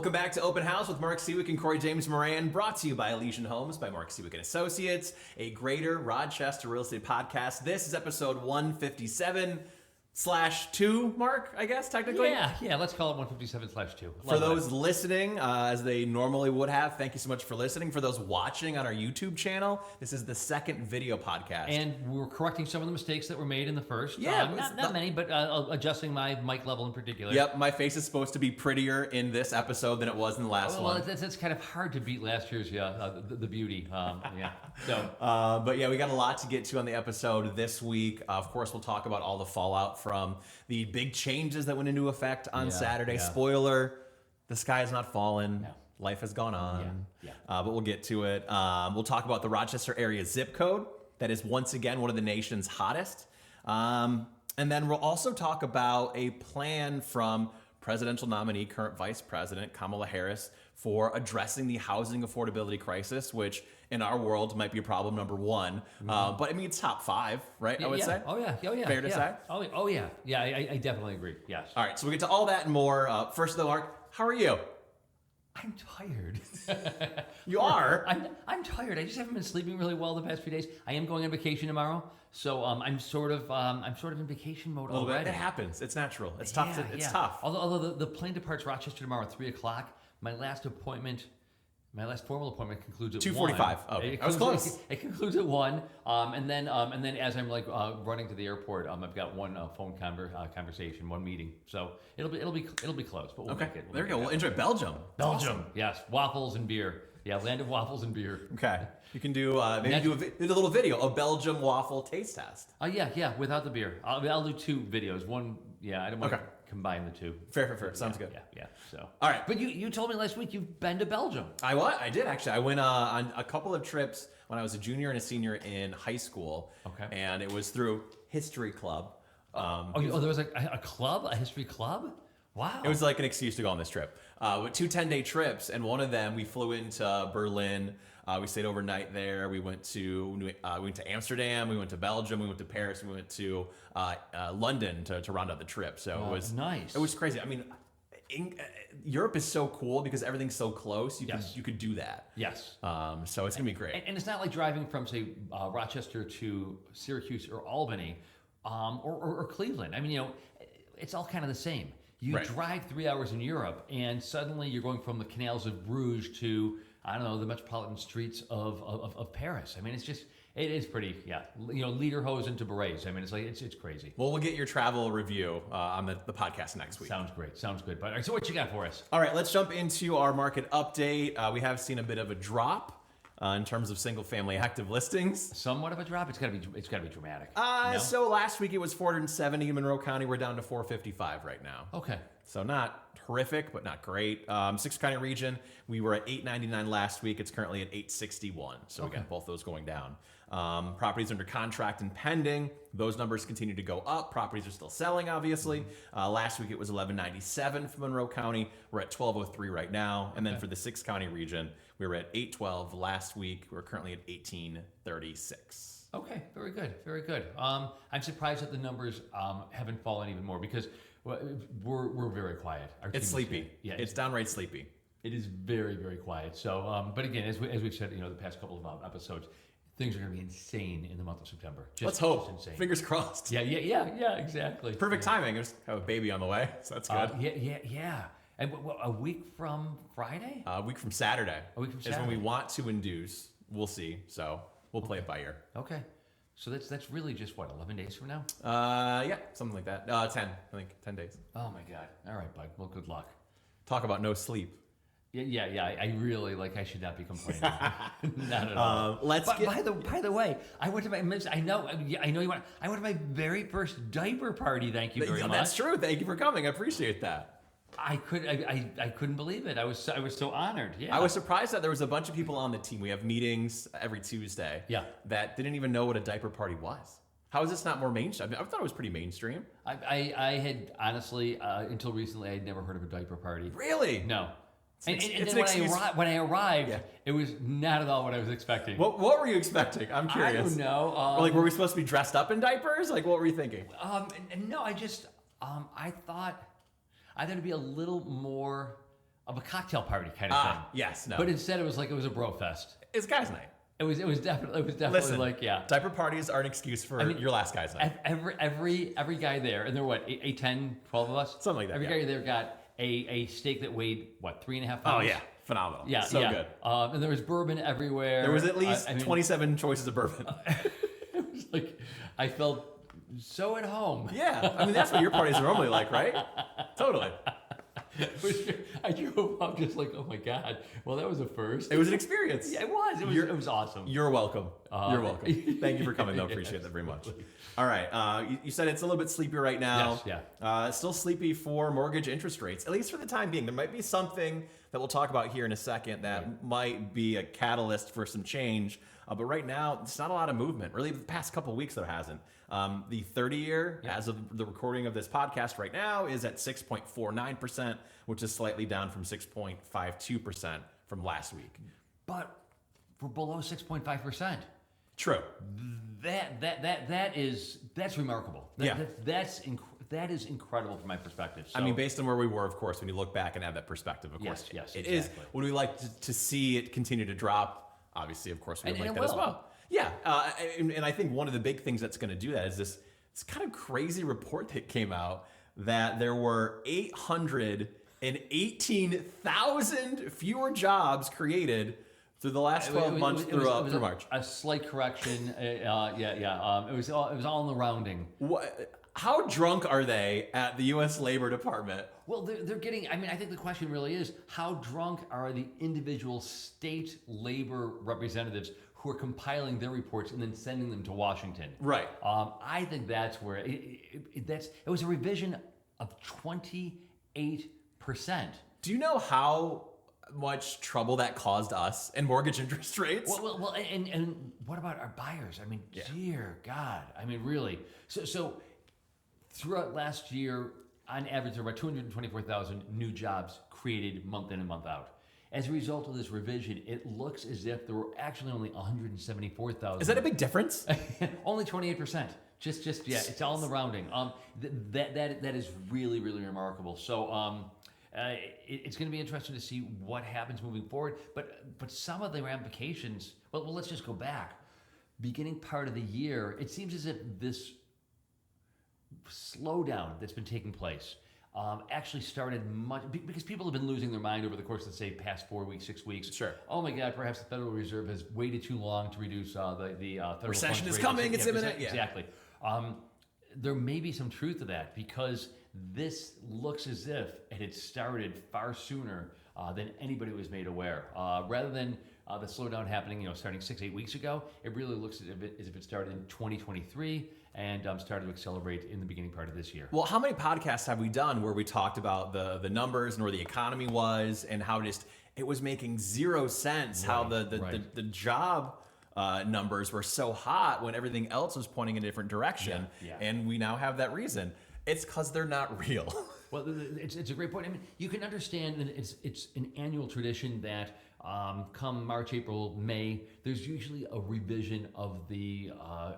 Welcome back to Open House with Mark Siwiec and Corey James Moran, brought to you by Elysian Homes by Mark Siwiec and Associates, a greater Rochester real estate podcast. This is episode 157/2, Mark, I guess, technically? Yeah, let's call it 157/2. For those listening, as they normally would have, thank you so much for listening. For those watching on our YouTube channel, this is the second video podcast. And we're correcting some of the mistakes that were made in the first. Yeah. Not many, but adjusting my mic level in particular. Yep, my face is supposed to be prettier in this episode than it was in the last one. Well, it's kind of hard to beat last year's, the beauty. So. But yeah, we got a lot to get to on the episode this week. Of course, we'll talk about all the fallout from the big changes that went into effect on Saturday. Yeah. Spoiler, the sky has not fallen. No. Life has gone on. Yeah. But we'll get to it. We'll talk about the Rochester area zip code. That is once again one of the nation's hottest. And then we'll also talk about a plan from presidential nominee, current Vice President Kamala Harris, for addressing the housing affordability crisis, which in our world might be problem number one. But I mean, it's top five, right? I would say. Oh yeah. Fair to say? Oh yeah. Yeah, I definitely agree. Yes. All right, so we get to all that and more. First though, Mark, how are you? I'm tired. You are? I'm tired. I just haven't been sleeping really well the past few days. I am going on vacation tomorrow, so I'm sort of in vacation mode already. It happens. It's natural. It's tough. It's tough. Although the plane departs Rochester tomorrow at 3:00. My last formal appointment concludes at 2:45. Oh, I was close. It concludes at 1. And then as I'm running to the airport, I've got one phone conversation, one meeting. So it'll be close. But we'll make it. There we go. We'll enjoy Belgium. Belgium, awesome. Yes, waffles and beer. Yeah, land of waffles and beer. Okay, you can do maybe do a little video, a Belgium waffle taste test. Yeah, without the beer. I'll do two videos. One, I don't want to combine the two. Fair. Sounds good. Yeah. So all right, but you told me last week you've been to Belgium. I did actually. I went on a couple of trips when I was a junior and a senior in high school. Okay, and it was through History Club. There was a club, a history club. Wow. It was like an excuse to go on this trip. With 2 10-day trips, and one of them we flew into Berlin. We stayed overnight there. We went to Amsterdam. We went to Belgium. We went to Paris. We went to London to round out the trip. So it was nice. It was crazy. I mean, Europe is so cool because everything's so close. You could do that. Yes. So it's gonna be great. And it's not like driving from say Rochester to Syracuse or Albany, or Cleveland. I mean, it's all kind of the same. You drive 3 hours in Europe, and suddenly you're going from the canals of Bruges to, I don't know, the metropolitan streets of Paris. I mean, it is pretty, lederhosen to berets. I mean, it's crazy. Well, we'll get your travel review on the podcast next week. Sounds great. But all right, so what you got for us? All right, let's jump into our market update. We have seen a bit of a drop in terms of single-family active listings. Somewhat of a drop. It's got to be dramatic. So last week it was 470 in Monroe County. We're down to 455 right now. Okay. So not horrific, but not great. Six County region, we were at 899 last week. It's currently at 861. So again, both those going down. Properties under contract and pending, those numbers continue to go up. Properties are still selling, obviously. Last week it was 1197 for Monroe County. We're at 1203 right now. And then for the 6 County region, we were at 812 last week. We're currently at 1836. Okay, very good. I'm surprised that the numbers haven't fallen even more because we're very quiet. It's sleepy. Yeah, it's downright sleepy. It is very, very quiet. So, but again, as we've said, the past couple of episodes, things are going to be insane in the month of September. Let's hope. Insane. Fingers crossed. Yeah, exactly. Perfect timing. I just have a baby on the way, so that's good. Yeah. And a week from Friday? A week from Saturday. Is when we want to induce. We'll see. So we'll play it by ear. Okay. So that's really just 11 days from now? Yeah, something like that. 10, I think 10 days. Oh my God. All right, bud. Well, good luck. Talk about no sleep. Yeah. I really I should not be complaining. Not at all. By the way, I went to my. I know you want. I went to my very first diaper party. Thank you very much. That's true. Thank you for coming. I appreciate that. I couldn't believe it. I was so honored. Yeah. I was surprised that there was a bunch of people on the team. We have meetings every Tuesday. Yeah. That didn't even know what a diaper party was. How is this not more mainstream? I thought it was pretty mainstream. I had honestly until recently I had never heard of a diaper party. Really? No. And then when I arrived, it was not at all what I was expecting. What were you expecting? I'm curious. I don't know. Were we supposed to be dressed up in diapers? What were you thinking? No, I thought it'd be a little more of a cocktail party kind of thing. Yes, no. But instead, it was a bro fest. It's guys' night. It was definitely Listen, like, yeah. Diaper parties are an excuse for your last guy's night. Every guy there, and there were what, 8, 10, 12 of us? Something like that, Every yeah. guy there got a steak that weighed, what, 3.5 pounds? Oh, yeah. Phenomenal. Yeah. So yeah. good. And there was bourbon everywhere. There was at least 27 choices of bourbon. It was like, I felt so at home. Yeah. I mean, that's what your parties are normally like, right? Totally. I drove up just like, oh my God. Well, that was a first. It was an experience. Yeah, it was. It was awesome. You're welcome. You're welcome. Thank you for coming, though. Appreciate that very much. All right. You said it's a little bit sleepy right now. Yes, yeah. Still sleepy for mortgage interest rates, at least for the time being. There might be something that we'll talk about here in a second that might be a catalyst for some change. But right now, it's not a lot of movement. Really, the past couple of weeks, there hasn't. The 30-year, as of the recording of this podcast right now, is at 6.49%, which is slightly down from 6.52% from last week. But we're below 6.5%. True. That's remarkable. That is incredible from my perspective. So, I mean, based on where we were, of course, when you look back and have that perspective, of course, yes, it exactly. is. Would we like to see it continue to drop? Obviously, of course, we would And like it that as will. well. Yeah, and I think one of the big things that's going to do that is this kind of crazy report that came out that there were 818,000 fewer jobs created through the last 12 months through March. A slight correction. It was all in the rounding. How drunk are they at the U.S. Labor Department? Well, they're getting. I mean, I think the question really is, how drunk are the individual state labor representatives who are compiling their reports and then sending them to Washington? Right. I think that's where it was a revision of 28%. Do you know how much trouble that caused us and mortgage interest rates? Well, and what about our buyers? I mean, dear God. I mean, really. So throughout last year, on average, there were about 224,000 new jobs created month in and month out. As a result of this revision, it looks as if there were actually only 174,000. Is that a big difference? Only 28%. Just it's all in the rounding. That is really, really remarkable. So it's going to be interesting to see what happens moving forward. But some of the ramifications. Well, let's just go back. Beginning part of the year, it seems as if this slowdown that's been taking place actually started much because people have been losing their mind over the course of, say, past 4 weeks, 6 weeks. Sure. Oh my God, perhaps the Federal Reserve has waited too long to reduce the federal recession funds is rate. coming. It's imminent. Yeah. Exactly. There may be some truth to that because this looks as if it had started far sooner than anybody was made aware. Rather than the slowdown happening, starting 6-8 weeks ago, it really looks as if it started in 2023 and started to accelerate in the beginning part of this year. Well, how many podcasts have we done where we talked about the numbers and where the economy was and how just it was making zero sense how the job numbers were so hot when everything else was pointing in a different direction. Yeah. And we now have that reason. It's because they're not real. Well, it's a great point. I mean, you can understand that it's an annual tradition that come March, April, May, there's usually a revision of the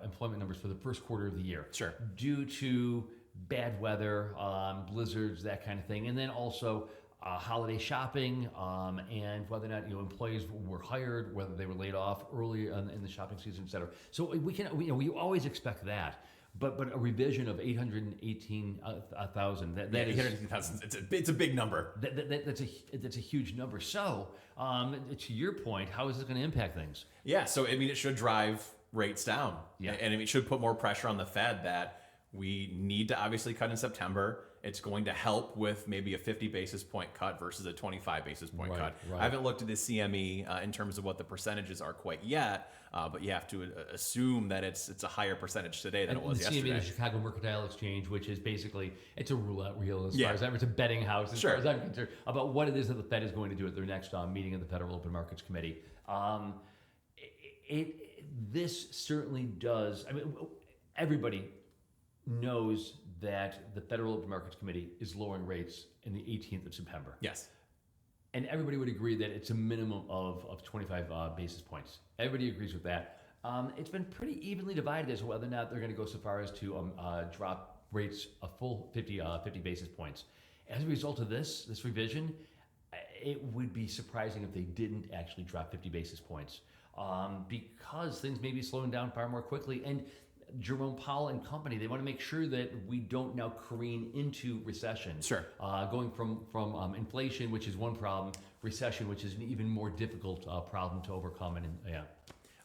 employment numbers for the first quarter of the year. Sure. Due to bad weather, blizzards, that kind of thing, and then also holiday shopping and whether or not employees were hired, whether they were laid off early in the shopping season, et cetera. So we always expect that. But a revision of 818,000 that is 818,000. It's a big number. That's a huge number. So to your point, how is this going to impact things? Yeah. So it should drive rates down. Yeah. And it should put more pressure on the Fed that we need to obviously cut in September. It's going to help with maybe a 50 basis point cut versus a 25 basis point cut. Right. I haven't looked at the CME in terms of what the percentages are quite yet, but you have to assume that it's a higher percentage today than it was yesterday. The CME, the Chicago Mercantile Exchange, which is basically, it's a roulette wheel as Yeah. far as it's a betting house as Sure. far as I'm concerned about what it is that the Fed is going to do at their next meeting of the Federal Open Markets Committee. This certainly does. I mean, everybody knows that the Federal Open Markets Committee is lowering rates in the 18th of September. Yes. And everybody would agree that it's a minimum of 25 basis points. Everybody agrees with that. It's been pretty evenly divided as to whether or not they're going to go so far as to drop rates a full 50 basis points. As a result of this revision, it would be surprising if they didn't actually drop 50 basis points because things may be slowing down far more quickly. And Jerome Powell and company, they want to make sure that we don't now careen into recession. Sure. Going from inflation, which is one problem, recession, which is an even more difficult problem to overcome. And yeah.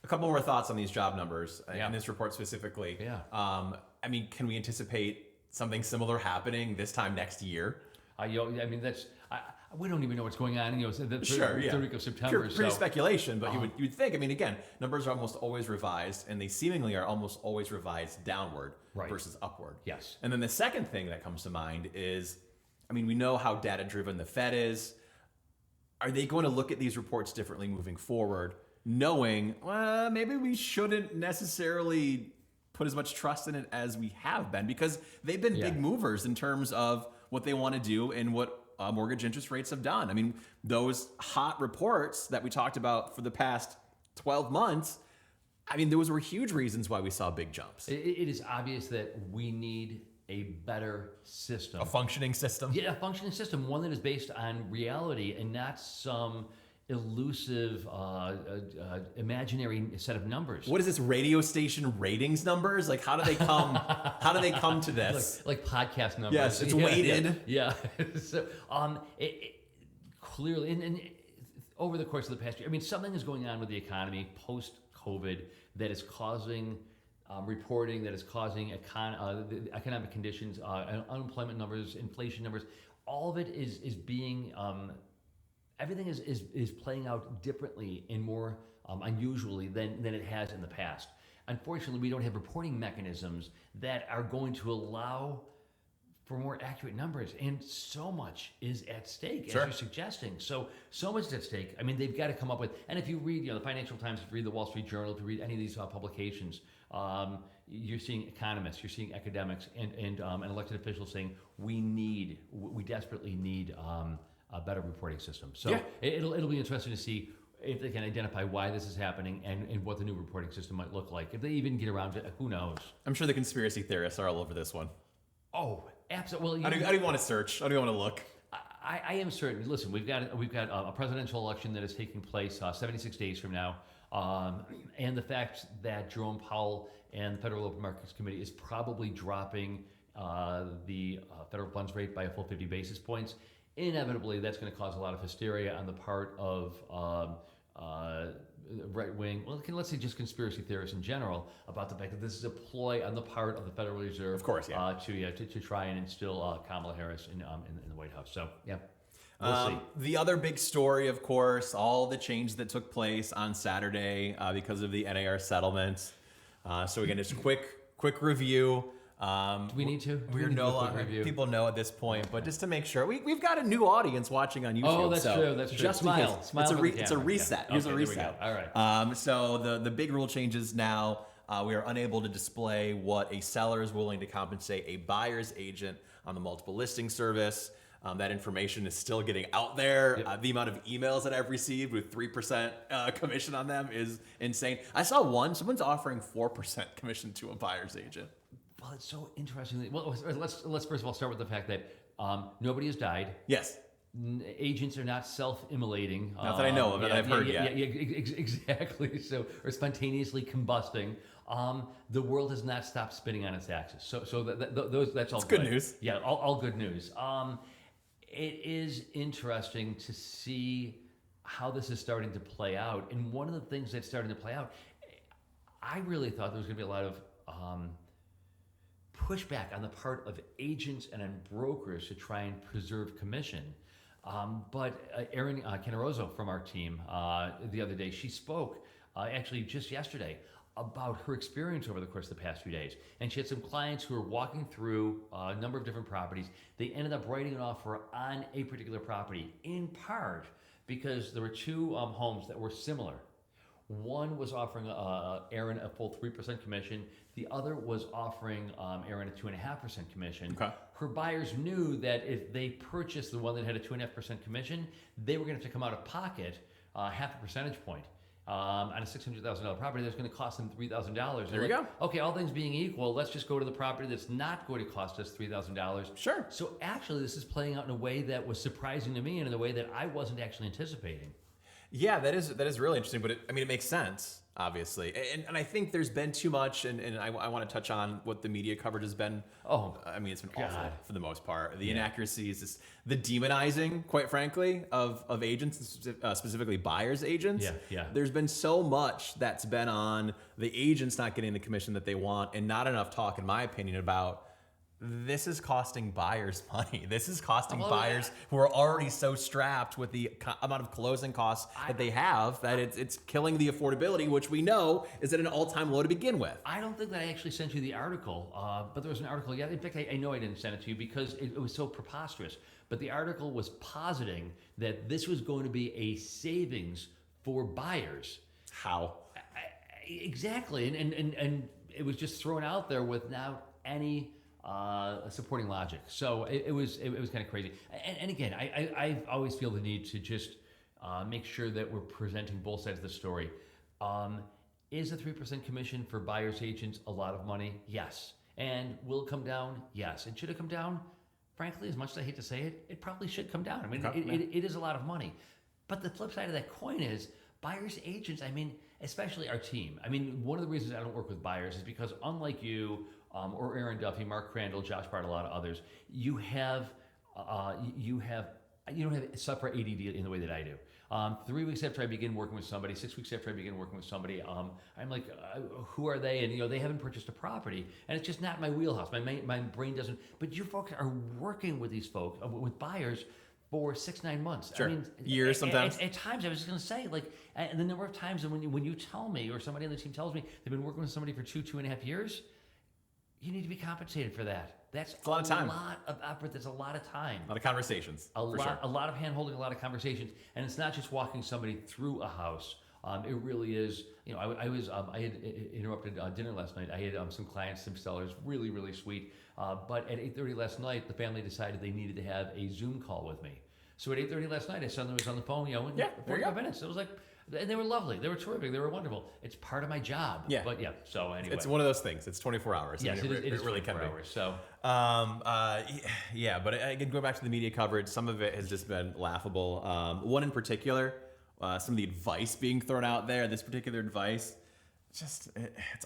A couple more thoughts on these job numbers in this report specifically. Yeah. I mean, can we anticipate something similar happening this time next year? I mean, we don't even know what's going on. The third week of September. Pure speculation, but you'd think. I mean, again, numbers are almost always revised, and they seemingly are almost always revised downward versus upward. Yes. And then the second thing that comes to mind is, I mean, we know how data-driven the Fed is. Are they going to look at these reports differently moving forward, knowing, well, maybe we shouldn't necessarily put as much trust in it as we have been, because they've been big movers in terms of what they want to do and what mortgage interest rates have done. I mean, those hot reports that we talked about for the past 12 months, I mean, those were huge reasons why we saw big jumps. It is obvious that we need a better system. A functioning system? Yeah, a functioning system, one that is based on reality and not some elusive, imaginary set of numbers. What is this, radio station ratings numbers? Like, how do they come? How do they come to this? Like podcast numbers. Yes, it's weighted. Yeah. So, clearly, and over the course of the past year, I mean, something is going on with the economy post-COVID that is causing reporting, that is causing the economic conditions, unemployment numbers, inflation numbers. All of it is being. Everything is playing out differently and more unusually than it has in the past. Unfortunately, we don't have reporting mechanisms that are going to allow for more accurate numbers, and so much is at stake, as you're suggesting. So much is at stake. I mean, they've got to come up with, and if you read, the Financial Times, if you read the Wall Street Journal, if you read any of these publications, you're seeing economists, you're seeing academics, and elected officials saying we desperately need a better reporting system. So it'll be interesting to see if they can identify why this is happening and what the new reporting system might look like. If they even get around to it, who knows? I'm sure the conspiracy theorists are all over this one. Oh, absolutely. Well, how do you want to search? How do you want to look? I am certain. Listen, we've got a presidential election that is taking place 76 days from now, and the fact that Jerome Powell and the Federal Open Markets Committee is probably dropping the federal funds rate by a full 50 basis points. Inevitably, that's going to cause a lot of hysteria on the part of right wing, let's say just conspiracy theorists in general, about the fact that this is a ploy on the part of the Federal Reserve, of course, to try and instill Kamala Harris in the White House. So, yeah. We'll see. The other big story, of course, all the change that took place on Saturday because of the NAR settlement. So again, just quick review. Do we need to? We're no longer. People know at this point, but just to make sure, we've got a new audience watching on YouTube. Oh, that's true. That's true. Just smile. It's a reset. Yeah. Here's a reset. All right. So the big rule changes now. We are unable to display what a seller is willing to compensate a buyer's agent on the multiple listing service. That information is still getting out there. Yep. The amount of emails that I've received with 3% commission on them is insane. I saw someone's offering 4% commission to a buyer's agent. Well, it's so interesting. Well, let's first of all start with the fact that nobody has died. Yes. Agents are not self-immolating. Not that I know of, that I've heard yet. Yeah, exactly. So, or spontaneously combusting. The world has not stopped spinning on its axis. So that's all good news. Yeah, all good news. It is interesting to see how this is starting to play out. And one of the things that's starting to play out, I really thought there was going to be a lot of pushback on the part of agents and on brokers to try and preserve commission. But Erin Canerozo from our team the other day, she spoke actually just yesterday about her experience over the course of the past few days. And she had some clients who were walking through a number of different properties. They ended up writing an offer on a particular property, in part because there were two homes that were similar. One was offering Erin a full 3% commission. The other was offering Erin a 2.5% commission. Okay. Her buyers knew that if they purchased the one that had a 2.5% commission, they were going to have to come out of pocket half a percentage point. on a $600,000 property that's going to cost them $3,000. There you go. Okay, all things being equal, let's just go to the property that's not going to cost us $3,000. Sure. So actually, this is playing out in a way that was surprising to me and in a way that I wasn't actually anticipating. Yeah, that is really interesting, but it makes sense, obviously. And I think there's been too much, and I want to touch on what the media coverage has been. Oh, I mean, it's been God. awful for the most part. The inaccuracies, the demonizing, quite frankly, of agents, specifically buyers agents. Yeah. There's been so much that's been on the agents not getting the commission that they want, and not enough talk, in my opinion, about this is costing buyers money. This is costing buyers who are already so strapped with the amount of closing costs that they have that it's killing the affordability, which we know is at an all-time low to begin with. I don't think that I actually sent you the article, but there was an article. Yeah, in fact, I know I didn't send it to you because it was so preposterous. But the article was positing that this was going to be a savings for buyers. How? Exactly, and it was just thrown out there without any supporting logic. So it was kind of crazy. And again, I always feel the need to just make sure that we're presenting both sides of the story. Is a 3% commission for buyers agents a lot of money? Yes. And will it come down? Yes. And should it come down? Frankly, as much as I hate to say it, it probably should come down. I mean, it is a lot of money. But the flip side of that coin is buyers agents, I mean, especially our team. I mean, one of the reasons I don't work with buyers is because unlike you, or Aaron Duffy, Mark Crandall, Josh Bart, a lot of others, you don't have separate ADD in the way that I do. 3 weeks after I begin working with somebody, 6 weeks after I begin working with somebody, I'm like, who are they? And they haven't purchased a property, and it's just not my wheelhouse. My brain doesn't. But you folks are working with these folks, with buyers, for 6-9 months. Sure. I mean, years sometimes. At times, I was just going to say, like, and the number of times when you tell me, or somebody on the team tells me they've been working with somebody for 2.5 years, you need to be compensated for that. That's a lot of time. A lot of effort. That's a lot of time. A lot of conversations. A lot of hand holding, a lot of conversations, and it's not just walking somebody through a house. It really is. I had interrupted dinner last night. I had some clients, some sellers, really, really sweet. But at 8:30 last night, the family decided they needed to have a Zoom call with me. So at 8:30 last night, I suddenly was on the phone. 45 minutes. It was like. And they were lovely. They were terrific. They were wonderful. It's part of my job. Yeah. But yeah. So anyway, it's one of those things. It's 24 hours. Yes, I mean, it is really 24 can be. hours. So. Yeah. But again, going back to the media coverage, some of it has just been laughable. One in particular, some of the advice being thrown out there. This particular advice, it's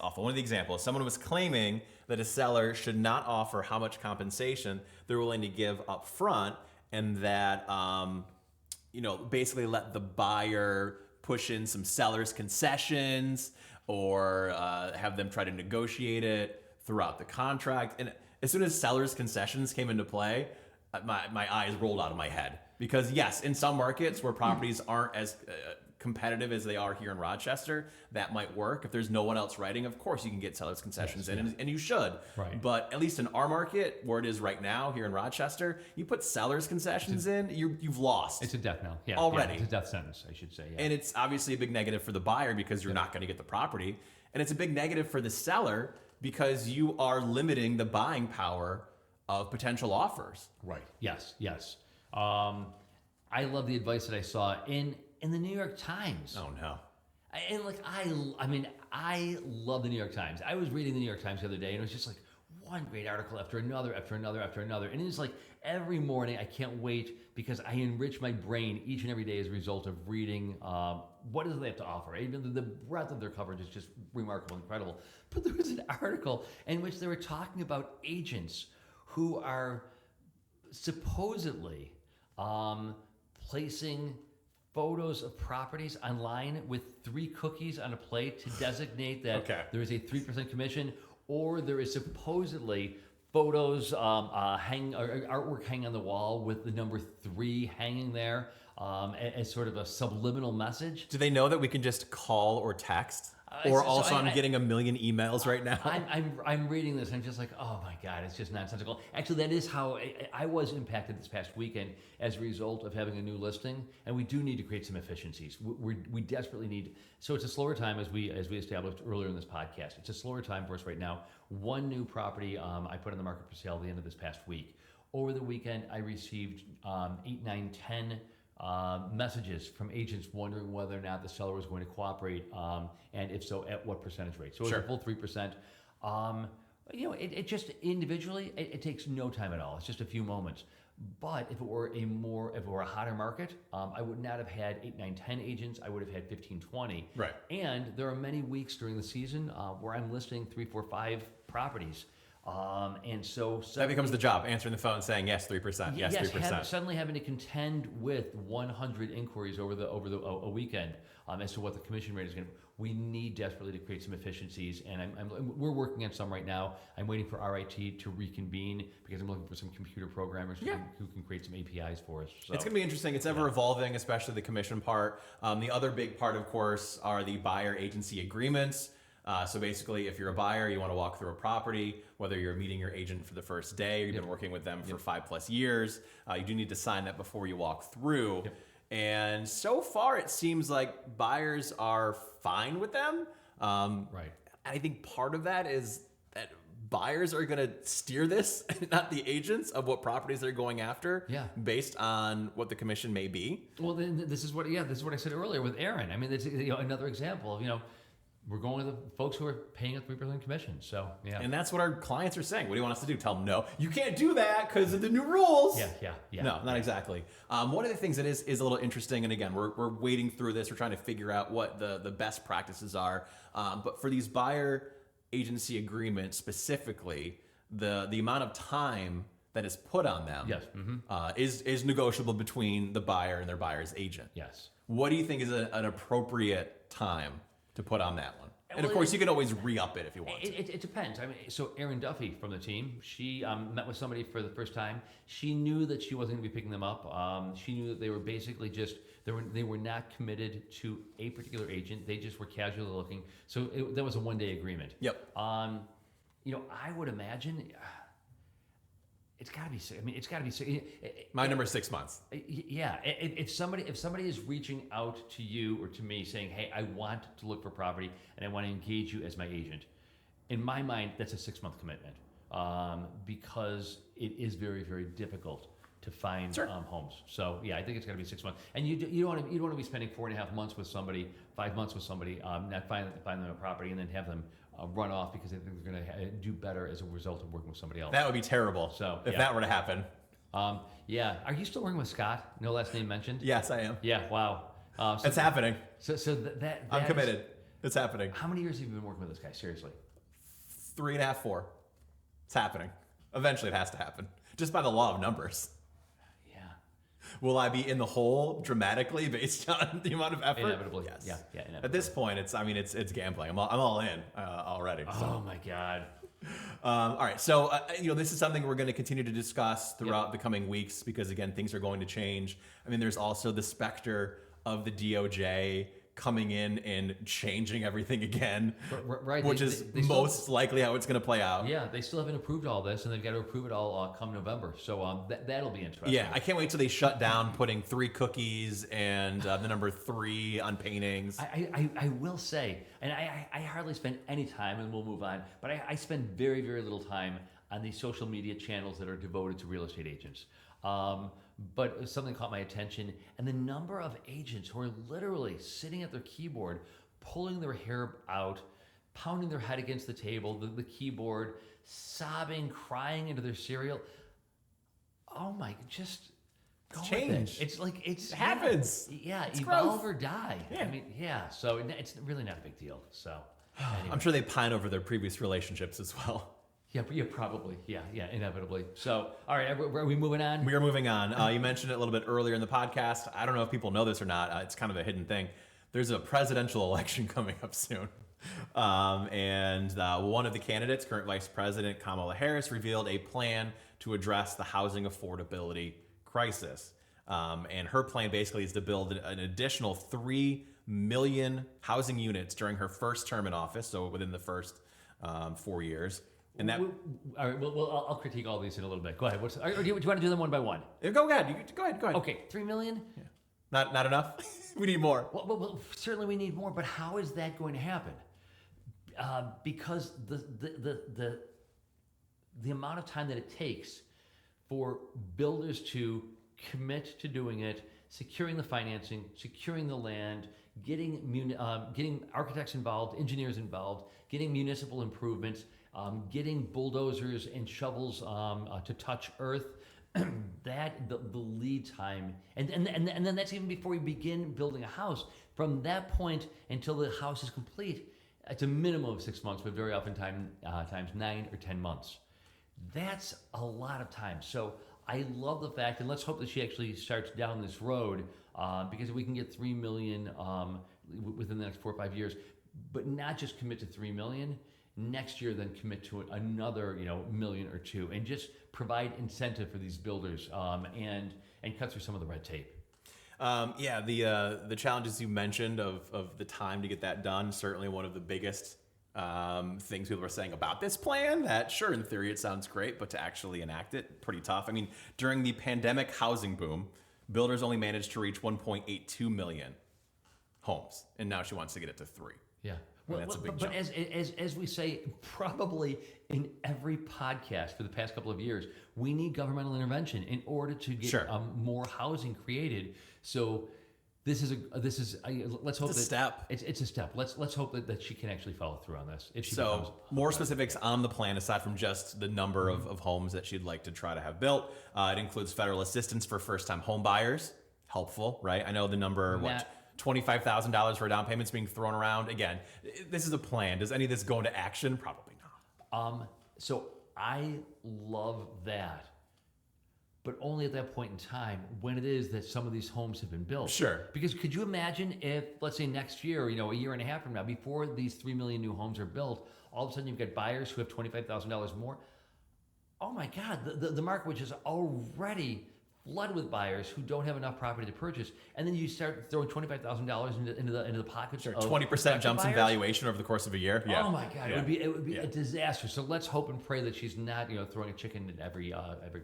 awful. One of the examples: someone was claiming that a seller should not offer how much compensation they're willing to give up front, and that basically let the buyer push in some seller's concessions or have them try to negotiate it throughout the contract. And as soon as seller's concessions came into play, my eyes rolled out of my head. Because yes, in some markets where properties aren't as competitive as they are here in Rochester, that might work. If there's no one else writing, of course you can get seller's concessions in, and you should. Right. But at least in our market, where it is right now here in Rochester, you put seller's concessions in, you've lost. It's a death knell. Yeah, already. Yeah, it's a death sentence, I should say. Yeah. And it's obviously a big negative for the buyer because you're not going to get the property. And it's a big negative for the seller because you are limiting the buying power of potential offers. Right. Yes. I love the advice that I saw in the New York Times. Oh no. And I love the New York Times. I was reading the New York Times the other day, and it was just like one great article after another. And it's like every morning I can't wait because I enrich my brain each and every day as a result of reading what does they have to offer. Even the breadth of their coverage is just remarkable, incredible. But there was an article in which they were talking about agents who are supposedly placing photos of properties online with 3 cookies on a plate to designate that there is a 3% commission, or there is supposedly photos artwork hanging on the wall with the number 3 hanging there as sort of a subliminal message. Do they know that we can just call or text? I'm getting a million emails right now. I'm reading this and I'm just like, oh my God, it's just nonsensical. Actually, that is how I was impacted this past weekend as a result of having a new listing, and we do need to create some efficiencies. We desperately need. So it's a slower time as we established earlier in this podcast. It's a slower time for us right now. One new property I put on the market for sale at the end of this past week. Over the weekend, I received 8, 9, 10 messages from agents wondering whether or not the seller was going to cooperate, and if so, at what percentage rate. So it's Sure. a full 3%. It just individually, it takes no time at all. It's just a few moments. But if it were a hotter market, I would not have had 8, 9, 10 agents. I would have had 15, 20. Right. And there are many weeks during the season where I'm listing 3, 4, 5 properties. And so That becomes the job, answering the phone saying, yes, 3%, yes, 3%. Suddenly having to contend with 100 inquiries over a weekend as to what the commission rate is going to be. We need desperately to create some efficiencies, and we're working on some right now. I'm waiting for RIT to reconvene because I'm looking for some computer programmers who can create some APIs for us. So, it's going to be interesting. It's ever evolving, especially the commission part. The other big part, of course, are the buyer agency agreements. So basically, if you're a buyer, you want to walk through a property, whether you're meeting your agent for the first day or you've been working with them for 5+ years, you do need to sign that before you walk through. Yep. And so far, it seems like buyers are fine with them. Right. I think part of that is that buyers are going to steer this, not the agents, of what properties they're going after, based on what the commission may be. Well, then this is what I said earlier with Aaron. I mean, it's another example of we're going with the folks who are paying a 3% commission. So, yeah. And that's what our clients are saying. What do you want us to do? Tell them, no, you can't do that because of the new rules. Yeah. No, not exactly. One of the things that is a little interesting, and again, we're wading through this. We're trying to figure out what the best practices are. But for these buyer agency agreements specifically, the amount of time that is put on them is negotiable between the buyer and their buyer's agent. Yes. What do you think is an appropriate time to put on that one? And of Well, course, you can always re-up it if you want to. It depends. I mean, so Erin Duffy from the team, she met with somebody for the first time. She knew that she wasn't going to be picking them up. She knew that they were basically they were not committed to a particular agent. They just were casually looking. So that was a one-day agreement. Yep. I would imagine it's got to be. I mean, it's got to be. My number is 6 months. Yeah, if somebody is reaching out to you or to me saying, "Hey, I want to look for property and I want to engage you as my agent," in my mind, that's a 6-month commitment because it is very, very difficult to find homes. So yeah, I think it's got to be 6 months, and you don't want to be spending 4.5 months with somebody, 5 months with somebody, not find them a property and then have them run off because they think they're going to do better as a result of working with somebody else. That would be terrible. So if that were to happen. Are you still working with Scott? No last name mentioned. Yes, I am. Yeah. Wow. It's happening. So that I'm committed. It's happening. How many years have you been working with this guy? Seriously. 3.5, 4. It's happening. Eventually, it has to happen. Just by the law of numbers. Yeah. Will I be in the hole dramatically based on the amount of effort? Inevitably. Yes. Yeah. Inevitably. At this point, it's gambling. I'm all in already. So. Oh my God. All right. So, this is something we're going to continue to discuss throughout the coming weeks because, again, things are going to change. I mean, there's also the specter of the DOJ coming in and changing everything again, right? Which is most likely how it's going to play out. Yeah, they still haven't approved all this, and they've got to approve it all come November. So that'll be interesting. Yeah, I can't wait till they shut down putting 3 cookies and the number 3 on paintings. I will say, and I hardly spend any time, and we'll move on, but I spend very, very little time on these social media channels that are devoted to real estate agents. But something caught my attention, and the number of agents who are literally sitting at their keyboard, pulling their hair out, pounding their head against the table, the keyboard, sobbing, crying into their cereal. Oh my, just go with change. it. It's like it happens. Yeah, it's evolve growth. or die. Yeah. I mean, yeah. So it's really not a big deal. So anyway. I'm sure they pine over their previous relationships as well. Yeah, probably. Yeah, inevitably. So, all right, are we moving on? We are moving on. You mentioned it a little bit earlier in the podcast. I don't know if people know this or not. It's kind of a hidden thing. There's a presidential election coming up soon. And one of the candidates, current Vice President Kamala Harris, revealed a plan to address the housing affordability crisis. And her plan basically is to build an additional 3 million housing units during her first term in office, so within the first 4 years. And that. All right. Well, I'll critique all these in a little bit. Go ahead. Or do you want to do them one by one? Go ahead. Go ahead. Okay, 3 million. Yeah. Not enough. We need more. Well, certainly we need more. But how is that going to happen? Because the amount of time that it takes for builders to commit to doing it, securing the financing, securing the land, getting architects involved, engineers involved, getting municipal improvements, getting bulldozers and shovels to touch earth. The lead time, and then that's even before you begin building a house. From that point until the house is complete, it's a minimum of 6 months, but very often times 9 or 10 months. That's a lot of time. So I love the fact, and let's hope that she actually starts down this road, because if we can get $3 million within the next 4 or 5 years, but not just commit to $3 million. Next year, then commit to another, million or two, and just provide incentive for these builders, and cut through some of the red tape. The challenges you mentioned of the time to get that done, certainly one of the biggest things people are saying about this plan. That sure, in theory, it sounds great, but to actually enact it, pretty tough. I mean, during the pandemic housing boom, builders only managed to reach 1.82 million homes, and now she wants to get it to 3. Yeah. Well, that's a big but jump. as we say, probably in every podcast for the past couple of years, we need governmental intervention in order to get more housing created. So let's hope it's a step. It's a step. Let's hope that she can actually follow through on this. If she So more specifics on the plan, aside from just the number of homes that she'd like to try to have built. It includes federal assistance for first-time home buyers. Helpful, right? I know the number, $25,000 for a down payment's being thrown around. Again, this is a plan. Does any of this go into action? Probably not. So I love that, but only at that point in time when it is that some of these homes have been built. Sure. Because could you imagine if, let's say next year, a year and a half from now, before these 3 million new homes are built, all of a sudden you've got buyers who have $25,000 more. Oh my God, the market, which is already flooded with buyers who don't have enough property to purchase, and then you start throwing $25,000 into the pockets. Sure, of 20% jumps in valuation over the course of a year. Yeah. Oh my God, it would be a disaster. So let's hope and pray that she's not throwing a chicken in every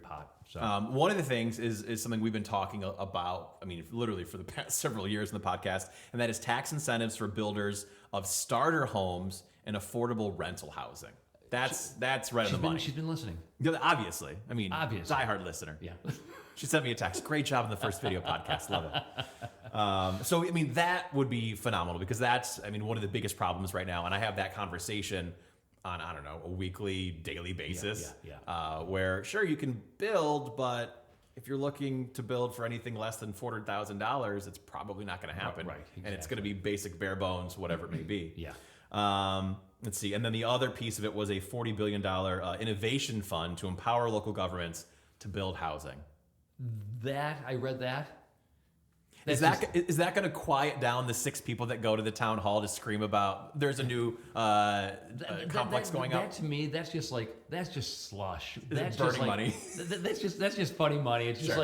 pot. So one of the things is something we've been talking about. I mean, literally for the past several years in the podcast, and that is tax incentives for builders of starter homes and affordable rental housing. That's right on the money. She's been listening. Obviously. I mean, diehard listener. Yeah. She sent me a text. Great job in the first video podcast. Love it. So, I mean, that would be phenomenal because that's, one of the biggest problems right now. And I have that conversation on, a weekly, daily basis where, sure, you can build, but if you're looking to build for anything less than $400,000, it's probably not going to happen. Right, exactly. And it's going to be basic bare bones, whatever it may be. Yeah. Let's see. And then the other piece of it was a $40 billion innovation fund to empower local governments to build housing. I read that. Is that going to quiet down the 6 people that go to the town hall to scream about there's a new complex going up? That to me, that's just slush. That's burning money. That's just funny money. It's just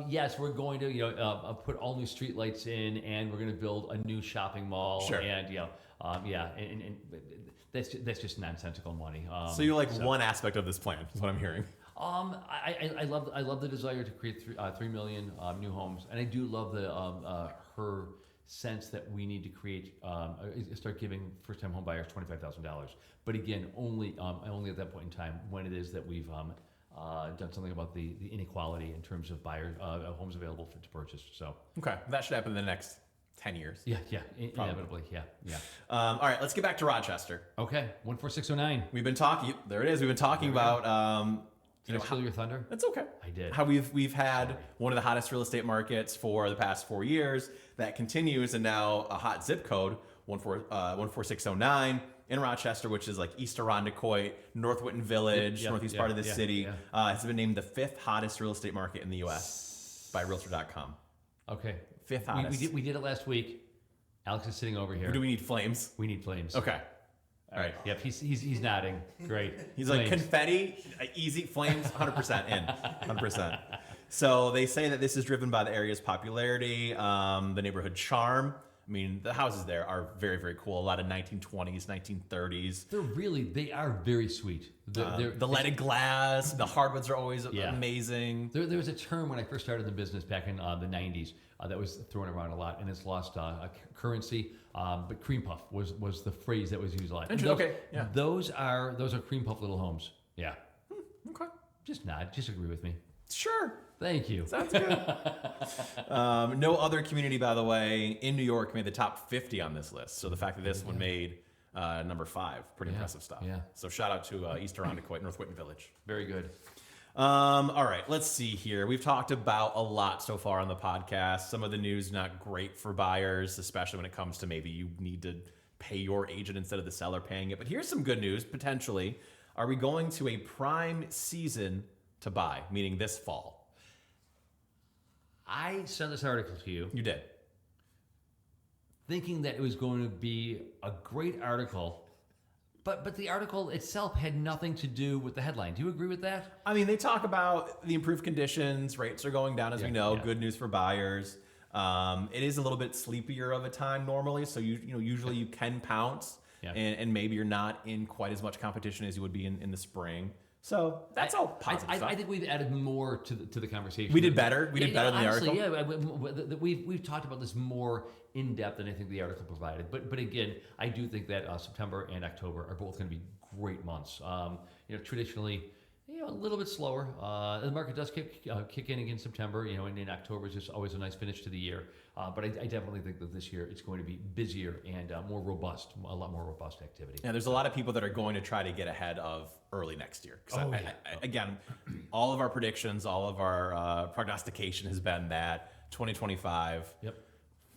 yes, we're going to put all new streetlights in, and we're going to build a new shopping mall. Sure. And and that's just nonsensical money. So you like one aspect of this plan, is what I'm hearing. I love the desire to create 3 million new homes, and I do love the her sense that we need to create start giving first-time home buyers $25,000. But again, only at that point in time when it is that we've done something about the inequality in terms of homes available to purchase. So okay, that should happen in the next 10 years. Yeah, inevitably, yeah. All right, let's get back to Rochester. Okay, 14609. We've been talking. There it is. We've been talking about. Did I steal your thunder? That's okay. I did. How we've had one of the hottest real estate markets for the past 4 years. That continues, and now a hot zip code 14609 in Rochester, which is like East Irondequoit, North Whitten Village, northeast part of the city. Has been named the 5th hottest real estate market in the U.S. by Realtor.com. Okay. 5th hottest. We did it last week. Alex is sitting over here. Or do we need flames? We need flames. Okay. All right. Yep, he's nodding. Great. He's flames. like confetti, easy flames, 100% in, 100%. So they say that this is driven by the area's popularity, the neighborhood charm. I mean, the houses there are very, very cool. A lot of 1920s, 1930s. They are very sweet. The leaded glass, the hardwoods are always amazing. There was a term when I first started the business back in the 90s that was thrown around a lot, and it's lost currency. But cream puff was the phrase that was used a lot. Those are cream puff little homes. Yeah. Okay. Just nod. Just agree with me. Sure. Thank you. Sounds good. No other community, by the way, in New York made the top 50 on this list. So the fact that this one made number 5, pretty impressive stuff. Yeah. So shout out to East Irondequoit, North Whitton Village. Very good. All right, let's see here. We've talked about a lot so far on the podcast. Some of the news not great for buyers, especially when it comes to maybe you need to pay your agent instead of the seller paying it. But here's some good news, potentially. Are we going to a prime season to buy, meaning this fall? I sent this article to you. You did. Thinking that it was going to be a great article, but the article itself had nothing to do with the headline. Do you agree with that? I mean, they talk about the improved conditions, rates are going down, as we know, good news for buyers. It is a little bit sleepier of a time normally, so usually you can pounce, and maybe you're not in quite as much competition as you would be in the spring. So that's all positive stuff. I think we've added more to the conversation. We did better. We did better than honestly, the article. Yeah, we've talked about this more in depth than I think the article provided. But again, I do think that September and October are both going to be great months. Traditionally, a little bit slower. The market does kick in again in September. And in October is just always a nice finish to the year. But I definitely think that this year it's going to be busier and more robust, a lot more robust activity. Yeah, there's a lot of people that are going to try to get ahead of early next year. Again, all of our predictions, all of our prognostication has been that 2025. Yep.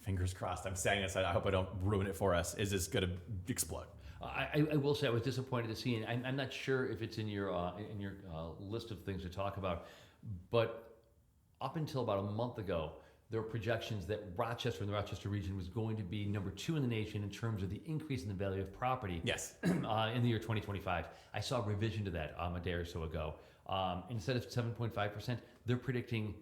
Fingers crossed. I'm saying this. I hope I don't ruin it for us. Is this going to explode? I will say I was disappointed to see, and I'm not sure if it's in your list of things to talk about, but up until about a month ago, there were projections that Rochester and the Rochester region was going to be number 2 in the nation in terms of the increase in the value of property. Yes. In the year 2025. I saw a revision to that a day or so ago. Instead of 7.5%, they're predicting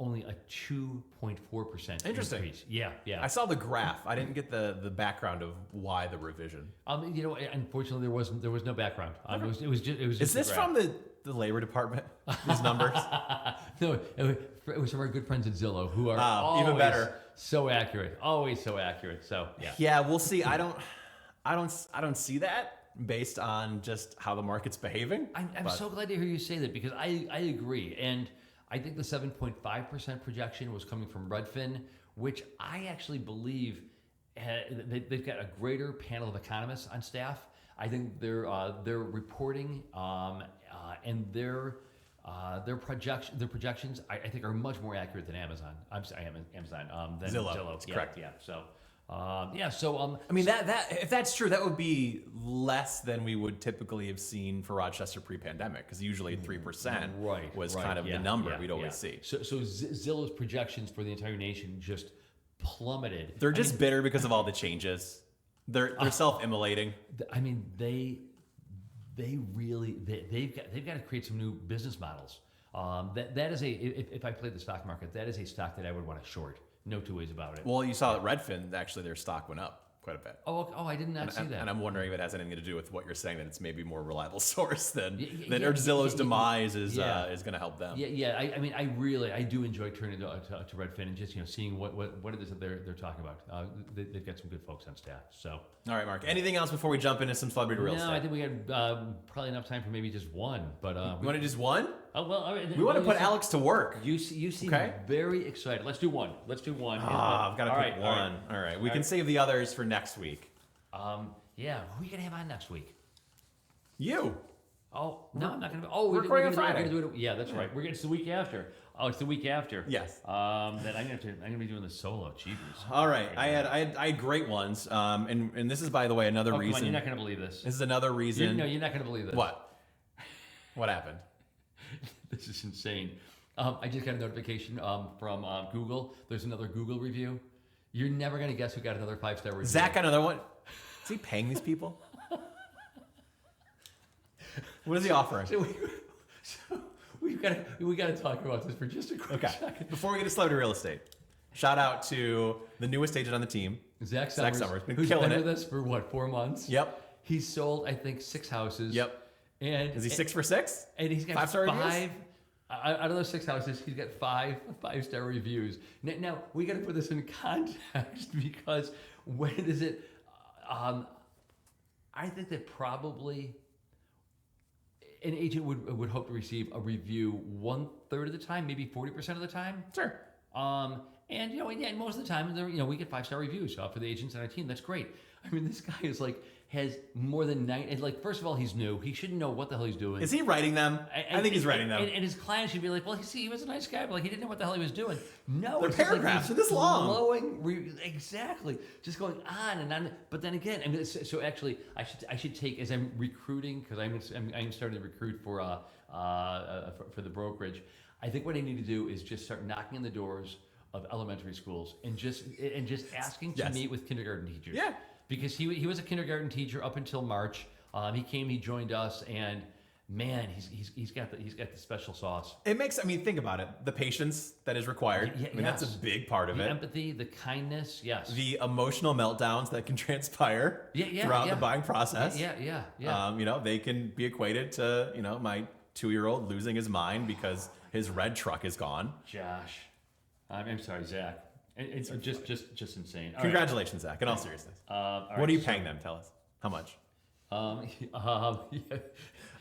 only a 2.4% increase. Yeah. I saw the graph. I didn't get the background of why the revision. Unfortunately, there was no background. It was just. Is this from the labor department? These numbers? No, it was from our good friends at Zillow, who are always even better. So accurate, always so accurate. So yeah. Yeah, we'll see. I don't see that based on just how the market's behaving. I'm so glad to hear you say that, because I agree. And I think the 7.5% projection was coming from Redfin, which I actually believe they've got a greater panel of economists on staff. I think their reporting and their projections I think are much more accurate than Amazon. I'm sorry, Amazon than Zillow. That's correct. Yeah. So. I mean, that if that's true, that would be less than we would typically have seen for Rochester pre-pandemic, because usually 3% was kind of the number we'd always see. So Zillow's projections for the entire nation just plummeted. They're just bitter because of all the changes. They're self-immolating. I mean, they've got to create some new business models. That is if I played the stock market, that is a stock that I would want to short. No two ways about it. Well, you saw that Redfin, actually their stock went up quite a bit. Oh, I did not see that. And I'm wondering if it has anything to do with what you're saying, that it's maybe a more reliable source than Zillow's demise is going to help them. Yeah. I do enjoy turning to Redfin and just seeing what it is that they're talking about. They've got some good folks on staff. So. All right, Mark. Anything else before we jump into some celebrity real estate? No, I think we had probably enough time for maybe just one. But you want to just one? Oh well, all right, we want to put Alex to work. You seem very excited. Let's do one. I've got to pick one. All right. We can save the others for next week. Yeah. Who are you gonna have on next week? You. Oh no, I'm not gonna. Oh, we're recording on Friday. Yeah, that's right. It's the week after. Oh, it's the week after. Yes. Then I'm gonna be doing the solo. Jeepers. All right. I had great ones. And this is, by the way, another reason. Come on, you're not gonna believe this. This is another reason. You're not gonna believe this. What? What happened? This is insane. I just got a notification from Google. There's another Google review. You're never gonna guess who got another 5-star review. Zach got another one. Is he paying these people? What is he offering? So we got to talk about this for just a quick second. Before we get to celebrity real estate, shout out to the newest agent on the team, Zach Summers, been killing it. with us for 4 months. Yep. He's sold, I think, 6 houses. Yep. And is he 6 for 6? And he's got 5-star 5. reviews? Out of those 6 houses, he's got 5-star reviews. Now we got to put this in context, because when is it? I think that probably an agent would hope to receive a review 1/3 of the time, maybe 40% of the time. Sure. And and most of the time, we get 5-star reviews for the agents on our team. That's great. I mean, this guy is has more than 9. And first of all, he's new. He shouldn't know what the hell he's doing. Is he writing them? I think he's writing them. And his client should be like, well, he was a nice guy, but he didn't know what the hell he was doing. No, they're paragraphs. They're this long. Exactly, just going on and on. But then again, I mean, so actually, I should take, as I'm recruiting, because I'm starting to recruit for the brokerage. I think what I need to do is just start knocking on the doors of elementary schools and just asking to meet with kindergarten teachers. Yeah. Because he was a kindergarten teacher up until March. He joined us, and man, he's got the special sauce. It makes, think about it. The patience that is required. That's a big part of it. The empathy, the kindness, yes. The emotional meltdowns that can transpire throughout the buying process. Yeah. They can be equated to, my 2-year-old losing his mind because his red truck is gone. Josh, I'm sorry, Zach. It's just insane. Congratulations, Zach, in all seriousness. What are you paying them? Tell us. How much? Yeah. All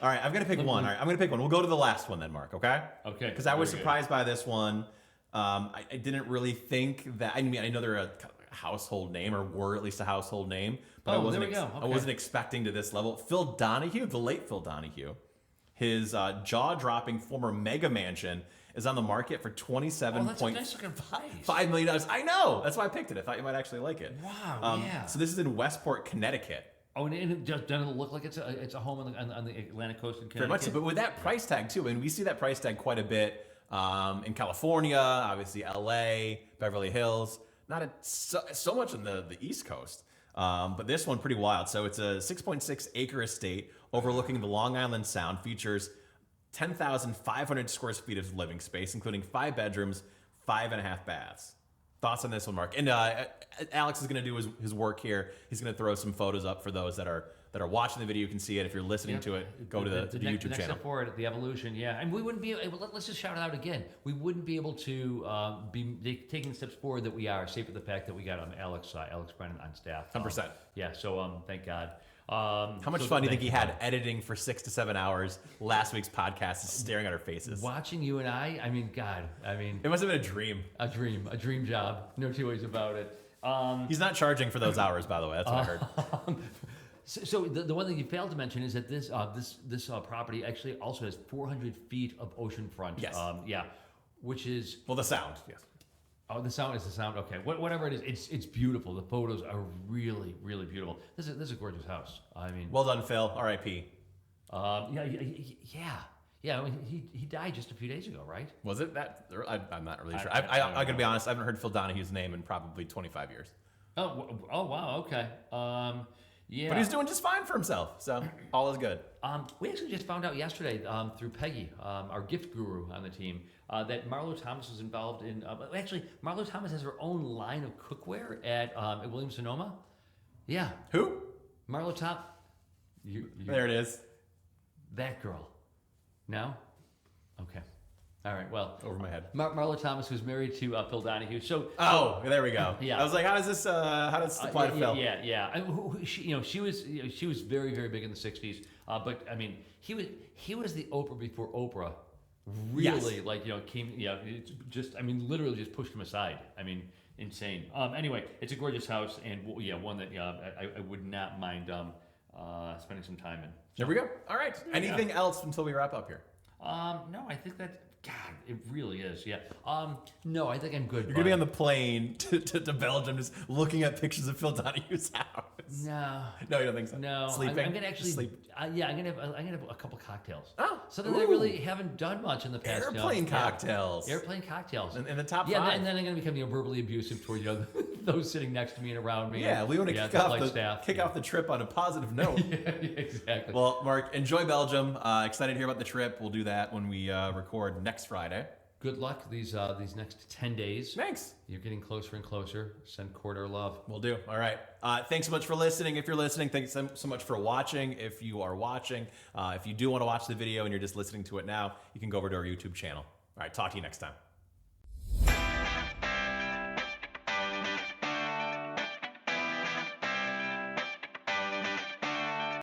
right, I've got to pick one. All right, I'm going to pick one. We'll go to the last one then, Mark, okay? Okay. Because I was surprised by this one. I didn't really think that, I know they're a household name, or were at least a household name, but I wasn't expecting to this level. Phil Donahue, the late Phil Donahue, his jaw-dropping former mega mansion is on the market for $27.5 million. I know. That's why I picked it. I thought you might actually like it. Wow. Yeah. So this is in Westport, Connecticut. Oh, and it just doesn't look like it's a home on the Atlantic coast in Connecticut. Very much so, but with that price tag too, and we see that price tag quite a bit in California, obviously LA, Beverly Hills. Not so much on the East Coast, but this one pretty wild. So it's a 6.6 acre estate overlooking the Long Island Sound. Features 10,500 square feet of living space, including 5 bedrooms, 5.5 baths. Thoughts on this one, Mark? And Alex is going to do his work here. He's going to throw some photos up for those that are watching the video. You can see it. If you're listening to it, go to the YouTube next channel. Step forward, the evolution, yeah. And we wouldn't be able, let's just shout it out again. We wouldn't be able to be taking the steps forward that we are, save for the fact that we got Alex Brennan on staff. 100%. So thank God. How much fun do you think he had editing for 6 to 7 hours last week's podcast, staring at our faces? Watching you and I mean, God, it must have been a dream. A dream job. No two ways about it. He's not charging for those hours, by the way. That's what I heard. So the one thing you failed to mention is that this property actually also has 400 feet of ocean front. Yes. Which is the sound. Yes. Oh, the sound is the sound. Okay, whatever it is, it's beautiful. The photos are really, really beautiful. This is a gorgeous house. Well done, Phil. R.I.P. Yeah. He died just a few days ago, right? Was it that? I'm not really sure. I gotta be honest. I haven't heard Phil Donahue's name in probably 25 years. Oh wow. Okay. Yeah. But he's doing just fine for himself, so all is good. We actually just found out yesterday through Peggy, our gift guru on the team, that Marlo Thomas was involved in. Actually, Marlo Thomas has her own line of cookware at Williams-Sonoma. Yeah. Who? Marlo Thomas. There it is. That girl. No? Okay. All right, well. Over my head. Marlo Thomas was married to Phil Donahue. There we go. Yeah. I was like, how does this apply to Phil? Yeah. She was very, very big in the 60s. But he was the Oprah before Oprah. Really, literally just pushed him aside. Insane. Anyway, it's a gorgeous house and one that I would not mind spending some time in. There we go. All right. Anything else until we wrap up here? No, I think that, God, it really is. Yeah. No, I think I'm good. You're going to be on the plane to Belgium just looking at pictures of Phil Donahue's house. No, you don't think so? No. Sleeping? I'm going to actually sleep. I'm going to have a couple cocktails. Oh. Something that I really haven't done much in the past. Airplane cocktails. Airplane cocktails. In the top 5. Yeah, and then I'm going to become verbally abusive toward those sitting next to me and around me. Yeah, we want to kick off the trip on a positive note. Yeah, exactly. Well, Mark, enjoy Belgium. Excited to hear about the trip. We'll do that when we record next Friday. Good luck these next 10 days. Thanks. You're getting closer and closer. Send Cord our love. Will do. All right. Thanks so much for listening. If you're listening, thanks so much for watching. If you are watching, if you do want to watch the video and you're just listening to it now, you can go over to our YouTube channel. All right. Talk to you next time.